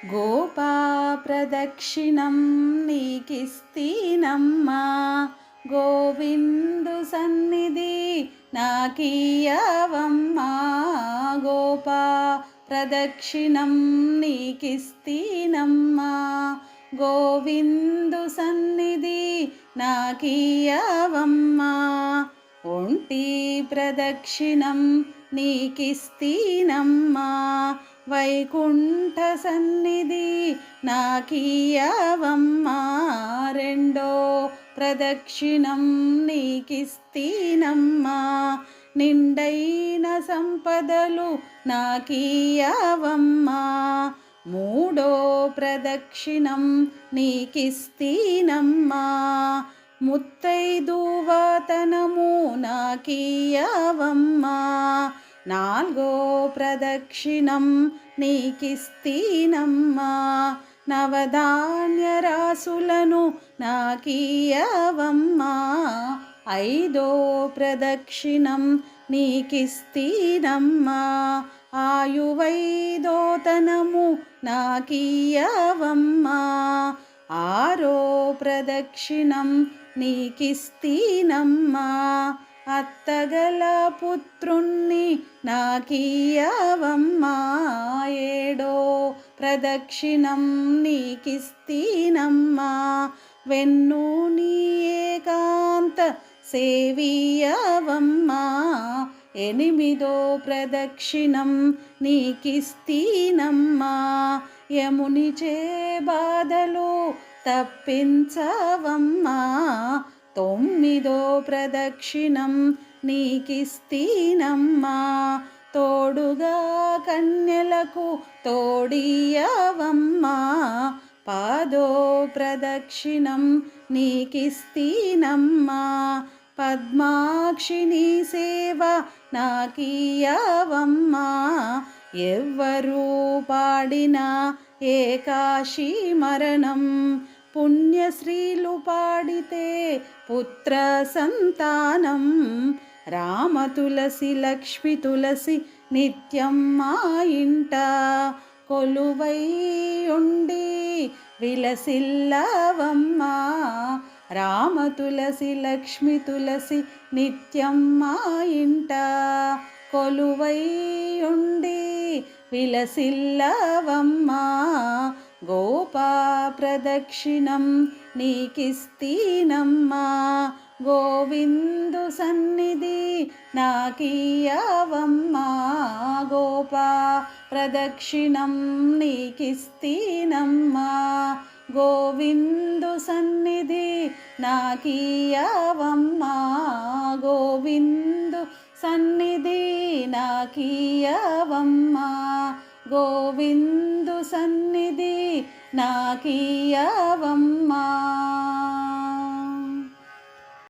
గోపా ప్రదక్షిణం నీకిస్తీనమ్మా, గోవిందు సన్నిధి నాకీయవమ్మా. గోపా ప్రదక్షిణం నీకిస్తీనమ్మా, గోవిందు సన్నిధి నాకీయవమ్మా. ఒంటి ప్రదక్షిణం నీకిస్తీనమ్మా, వైకుంఠ సన్నిధి నాకీయవమ్మా. రెండో ప్రదక్షిణం నీకిస్తీనమ్మా, నిండైన సంపదలు నాకీయవమ్మా. మూడో ప్రదక్షిణం నీకిస్తీనమ్మా, ముత్తైదువతనము నాకీయవమ్మా. నాలుగో ప్రదక్షిణం నీకిస్తీనమ్మా, నవధాన్య రాసులను నాకీయవమ్మా. ఐదో ప్రదక్షిణం నీకిస్తీనమ్మా, ఆయువైదోతనము నాకీయవమ్మా. ఆరో ప్రదక్షిణం నీకిస్తీనమ్మా, అత్తగల పుత్రుణ్ణి నాకీయవమ్మా. ఏడో ప్రదక్షిణం నీకిస్తీనమ్మా, వెన్ను నీ ఏకాంత సేవీయవమ్మా. ఎనిమిదో ప్రదక్షిణం నీకిస్తీనమ్మా, యముని చే బాధలు తప్పించవమ్మా. తొమ్మిదో ప్రదక్షిణం నీకిస్తీనమ్మా, తోడుగా కన్యలకు తోడియవమ్మా. పదో ప్రదక్షిణం నీకిస్తీనమ్మా, పద్మాక్షిని సేవ నాకీయవమ్మా. ఎవ్వరూ పాడినా ఏకాశీ మరణం, పుణ్యశ్రీలు పాడితే పుత్ర సంతానం. రామ తులసి లక్ష్మి తులసి నిత్యం మా ఇంట కొలువై ఉండి విలసిల్లవమ్మా. రామ తులసి లక్ష్మి తులసి నిత్యం మా ఇంట కొలువై ఉండి విలసిల్లవమ్మా. గోపా ప్రదక్షిణం నీకిస్తీనమ్మా, గోవిందు సన్నిధి నాకీయవమ్మా. గోపా ప్రదక్షిణం నీకిస్తీనమ్మా, గోవిందు సన్నిధి నాకీయవమ్మా. గోవిందు సన్నిధి నాకీయవమ్మా, గోవిందు సన్నిధి నాకీయవమ్మా.